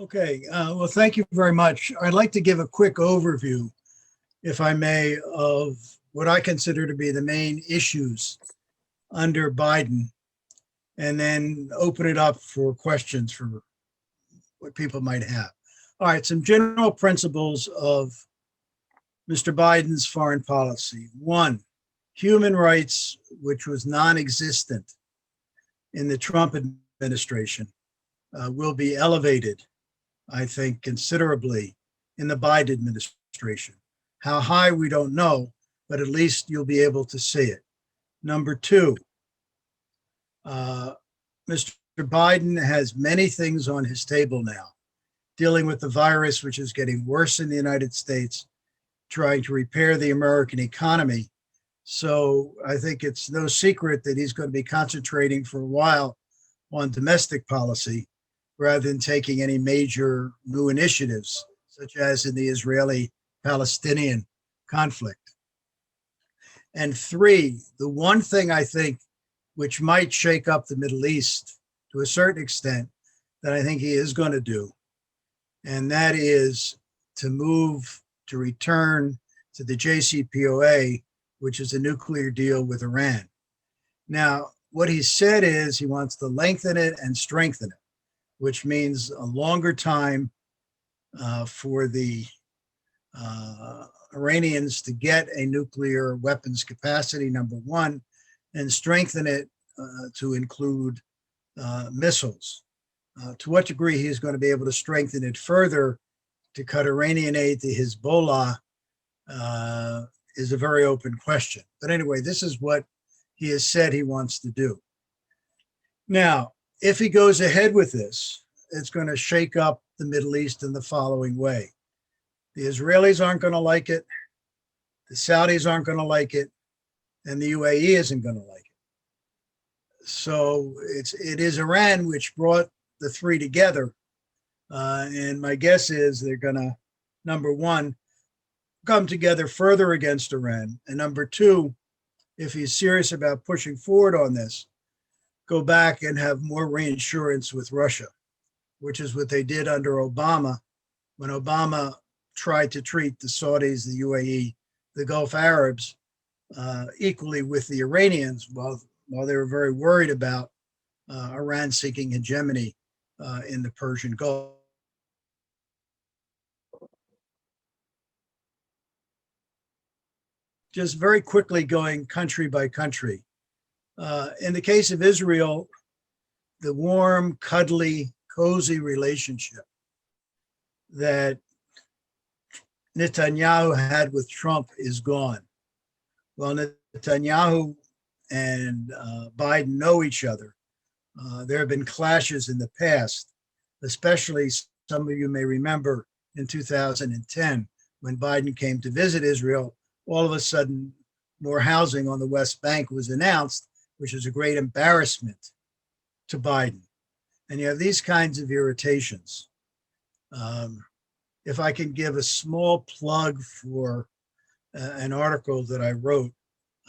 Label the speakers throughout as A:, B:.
A: Okay, well, thank you very much. I'd like to give a quick overview, if I may, of what I consider to be the main issues under Biden, and then open it up for questions for what people might have. All right, some general principles of Mr. Biden's foreign policy. One, human rights, which was non-existent in the Trump administration, will be elevated, I think, considerably in the Biden administration. How high, we don't know, but at least you'll be able to see it. Number two, Mr. Biden has many things on his table now, dealing with the virus, which is getting worse in the United States, trying to repair the American economy. So I think it's no secret that he's going to be concentrating for a while on domestic policy rather than taking any major new initiatives, such as in the Israeli-Palestinian conflict. And three, the one thing I think which might shake up the Middle East to a certain extent that I think he is going to do, and that is to return to the JCPOA, which is a nuclear deal with Iran. Now, what he said is he wants to lengthen it and strengthen it, which means a longer time for the Iranians to get a nuclear weapons capacity, number one, and strengthen it to include missiles. To what degree he's going to be able to strengthen it further to cut Iranian aid to Hezbollah is a very open question. But anyway, this is what he has said he wants to do. Now, if he goes ahead with this, it's going to shake up the Middle East in the following way. The Israelis aren't going to like it, the Saudis aren't going to like it, and the UAE isn't going to like it. So it is Iran which brought the three together. And my guess is they're going to, number one, come together further against Iran. And number two, if he's serious about pushing forward on this, go back and have more reinsurance with Russia, which is what they did under Obama, when Obama tried to treat the Saudis, the UAE, the Gulf Arabs equally with the Iranians, while they were very worried about Iran seeking hegemony in the Persian Gulf. Just very quickly going country by country. In the case of Israel, the warm, cuddly, cozy relationship that Netanyahu had with Trump is gone. Well, Netanyahu and Biden know each other. There have been clashes in the past, especially some of you may remember in 2010 when Biden came to visit Israel. All of a sudden, more housing on the West Bank was announced, which is a great embarrassment to Biden. And you have these kinds of irritations. If I can give a small plug for an article that I wrote,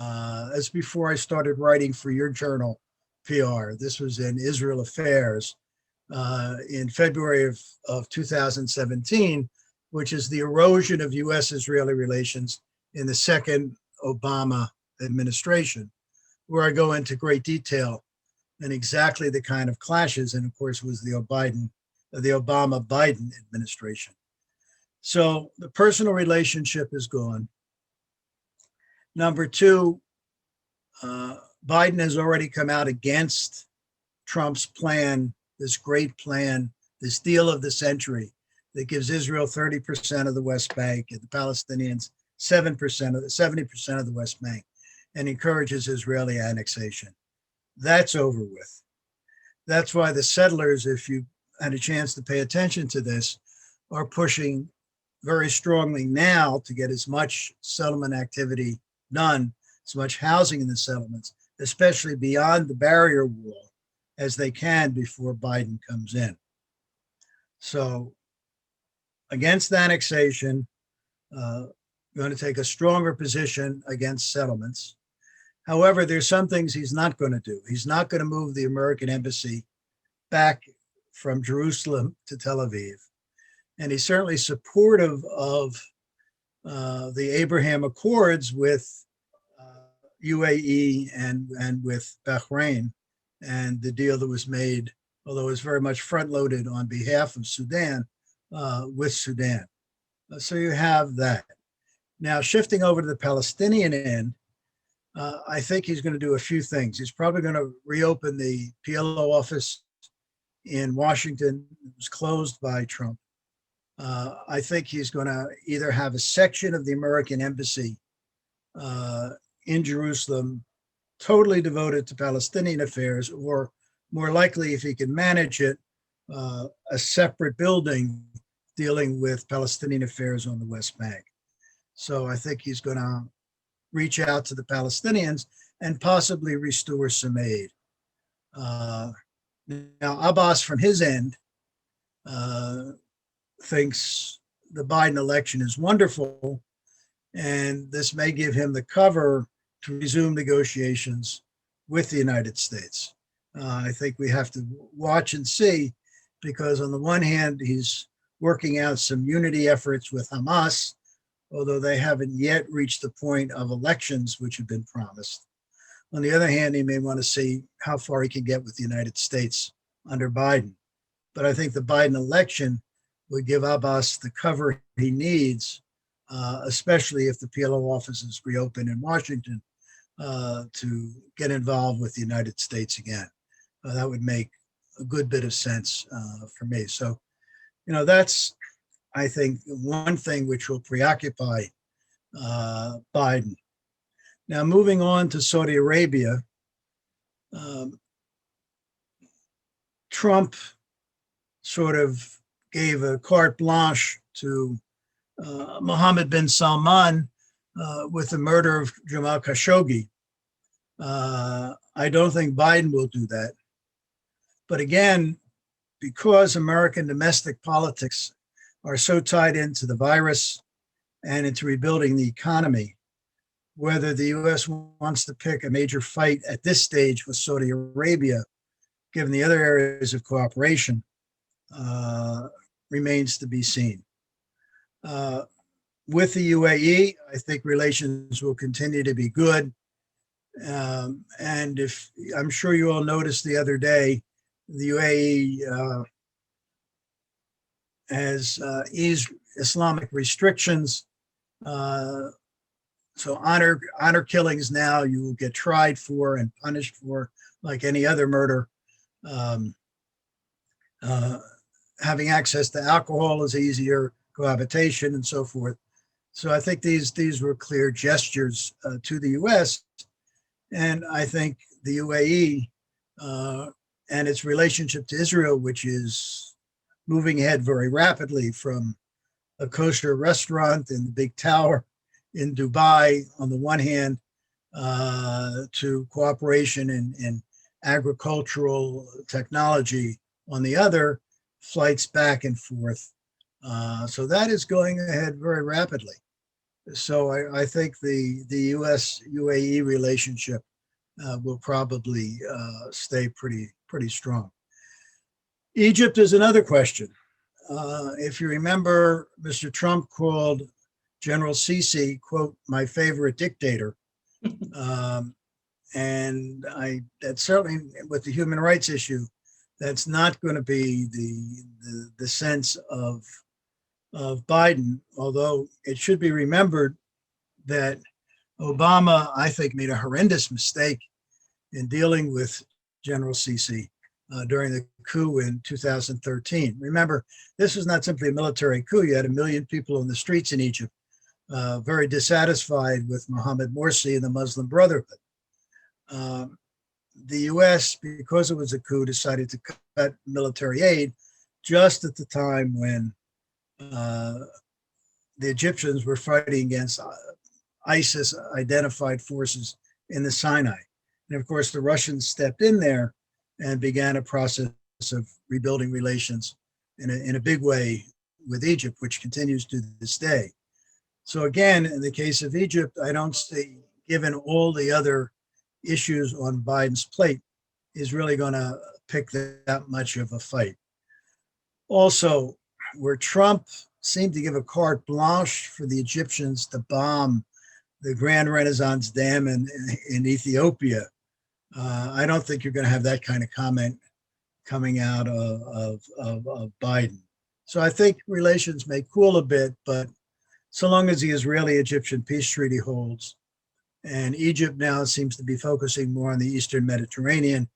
A: as before I started writing for your journal, PR. This was in Israel Affairs in February of 2017, which is the erosion of U.S.-Israeli relations in the second Obama administration, where I go into great detail and exactly the kind of clashes, and of course was the Obama-Biden administration. So the personal relationship is gone. Number two, Biden has already come out against Trump's plan, this great plan, this deal of the century that gives Israel 30% of the West Bank and the Palestinians 70% of the West Bank, and encourages Israeli annexation. That's over with. That's why the settlers, if you had a chance to pay attention to this, are pushing very strongly now to get as much settlement activity done, as much housing in the settlements, especially beyond the barrier wall, as they can before Biden comes in. So against annexation, going to take a stronger position against settlements. However, there's some things he's not going to do. He's not going to move the American embassy back from Jerusalem to Tel Aviv. And he's certainly supportive of the Abraham Accords with UAE and with Bahrain, and the deal that was made, although it was very much front-loaded on behalf of Sudan, with Sudan. So you have that. Now, shifting over to the Palestinian end, I think he's going to do a few things. He's probably going to reopen the PLO office in Washington. It was closed by Trump. I think he's going to either have a section of the American embassy in Jerusalem totally devoted to Palestinian affairs, or more likely, if he can manage it, a separate building dealing with Palestinian affairs on the West Bank. So I think he's going to reach out to the Palestinians and possibly restore some aid. Now, Abbas, from his end, thinks the Biden election is wonderful, and this may give him the cover to resume negotiations with the United States. I think we have to watch and see, because on the one hand, he's working out some unity efforts with Hamas, although they haven't yet reached the point of elections, which have been promised. On the other hand, he may want to see how far he can get with the United States under Biden. But I think the Biden election would give Abbas the cover he needs, especially if the PLO offices reopen in Washington, to get involved with the United States again. That would make a good bit of sense for me. So, that's, I think, one thing which will preoccupy Biden. Now, moving on to Saudi Arabia, Trump sort of gave a carte blanche to Mohammed bin Salman with the murder of Jamal Khashoggi. I don't think Biden will do that. But again, because American domestic politics are so tied into the virus and into rebuilding the economy, whether the U.S. wants to pick a major fight at this stage with Saudi Arabia, given the other areas of cooperation, remains to be seen. With the UAE, I think relations will continue to be good. And if I'm sure you all noticed the other day, the UAE has eased Islamic restrictions. So honor killings now you will get tried for and punished for like any other murder. Having access to alcohol is easier, cohabitation and so forth. So I think these were clear gestures to the U.S. And I think the UAE and its relationship to Israel, which is moving ahead very rapidly from a kosher restaurant in the big tower in Dubai on the one hand, to cooperation in agricultural technology on the other, flights back and forth. So that is going ahead very rapidly. So I think the US-UAE relationship will probably stay pretty strong. Egypt is another question. If you remember, Mr. Trump called General Sisi, quote, my favorite dictator. And that's certainly with the human rights issue, that's not going to be the sense of Biden, although it should be remembered that Obama, I think, made a horrendous mistake in dealing with General Sisi during the coup in 2013. Remember, this was not simply a military coup. You had 1 million people in the streets in Egypt, very dissatisfied with Mohammed Morsi and the Muslim Brotherhood. The U.S., because it was a coup, decided to cut military aid just at the time when the Egyptians were fighting against ISIS-identified forces in the Sinai. And of course, the Russians stepped in there and began a process of rebuilding relations in a big way with Egypt, which continues to this day. So again, in the case of Egypt, I don't see, given all the other issues on Biden's plate, is really going to pick that much of a fight. Also, where Trump seemed to give a carte blanche for the Egyptians to bomb the Grand Renaissance Dam in Ethiopia, I don't think you're going to have that kind of comment coming out of Biden. So I think relations may cool a bit, but so long as the Israeli-Egyptian peace treaty holds, and Egypt now seems to be focusing more on the Eastern Mediterranean,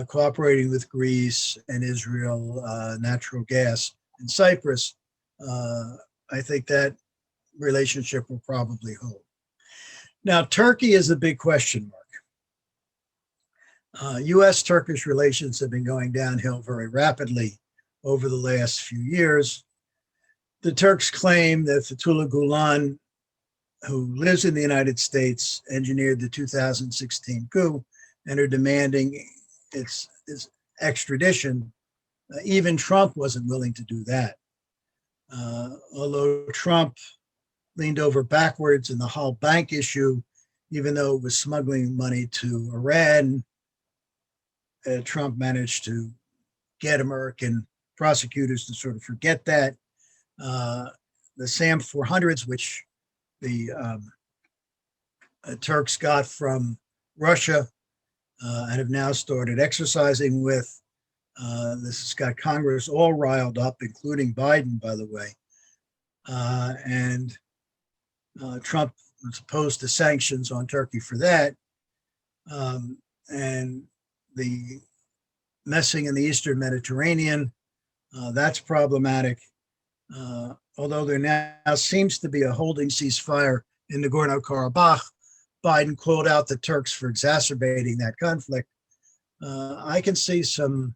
A: cooperating with Greece and Israel, natural gas, and Cyprus, I think that relationship will probably hold. Now, Turkey is a big question mark. U.S.-Turkish relations have been going downhill very rapidly over the last few years. The Turks claim that Fethullah Gulen, who lives in the United States, engineered the 2016 coup and are demanding its extradition. Even Trump wasn't willing to do that. Although Trump leaned over backwards in the whole bank issue, even though it was smuggling money to Iran, Trump managed to get American prosecutors to sort of forget that. The SAM 400s, which the Turks got from Russia and have now started exercising with. This has got Congress all riled up, including Biden, by the way. And Trump was opposed to sanctions on Turkey for that. And the messing in the Eastern Mediterranean, that's problematic. Although there now seems to be a holding ceasefire in Nagorno-Karabakh, Biden called out the Turks for exacerbating that conflict. I can see some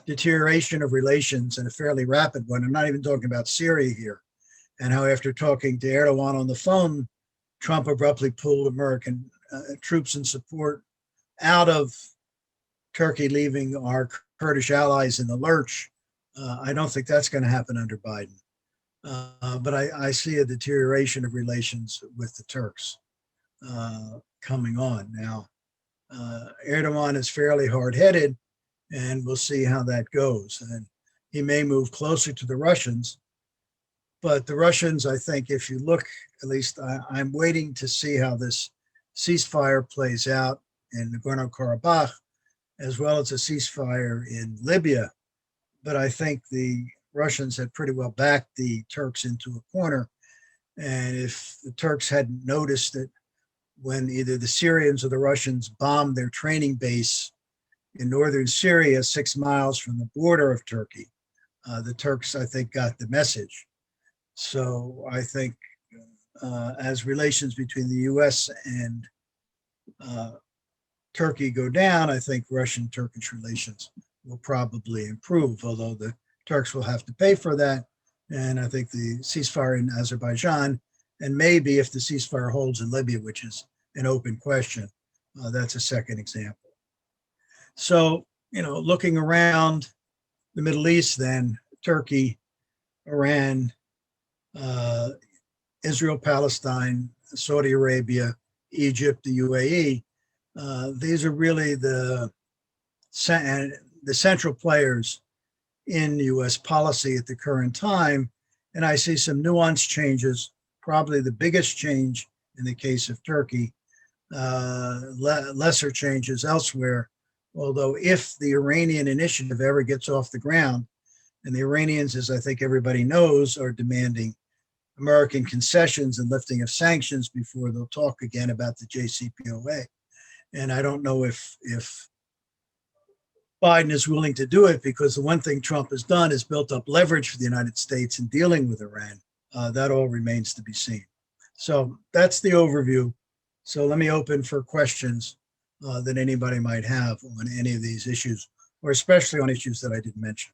A: deterioration of relations and a fairly rapid one. I'm not even talking about Syria here, and how after talking to Erdogan on the phone, Trump abruptly pulled American troops and support out of Turkey, leaving our Kurdish allies in the lurch. I don't think that's going to happen under Biden. But I see a deterioration of relations with the Turks coming on. Now, Erdogan is fairly hard-headed, and we'll see how that goes. And he may move closer to the Russians. But the Russians, I think, if you look, at least I'm waiting to see how this ceasefire plays out in Nagorno-Karabakh, as well as a ceasefire in Libya. But I think the Russians had pretty well backed the Turks into a corner. And if the Turks hadn't noticed it when either the Syrians or the Russians bombed their training base in northern Syria, 6 miles from the border of Turkey, the Turks, I think, got the message. So I think as relations between the U.S. and Turkey go down, I think Russian-Turkish relations will probably improve, although the Turks will have to pay for that. And I think the ceasefire in Azerbaijan, and maybe if the ceasefire holds in Libya, which is an open question, that's a second example. So, looking around the Middle East, then Turkey, Iran, Israel, Palestine, Saudi Arabia, Egypt, the UAE, these are really the central players in U.S. policy at the current time. And I see some nuanced changes, probably the biggest change in the case of Turkey, lesser changes elsewhere. Although if the Iranian initiative ever gets off the ground, and the Iranians, as I think everybody knows, are demanding American concessions and lifting of sanctions before they'll talk again about the JCPOA. And I don't know if Biden is willing to do it, because the one thing Trump has done is built up leverage for the United States in dealing with Iran. That all remains to be seen. So that's the overview. So let me open for questions that anybody might have on any of these issues, or especially on issues that I didn't mention.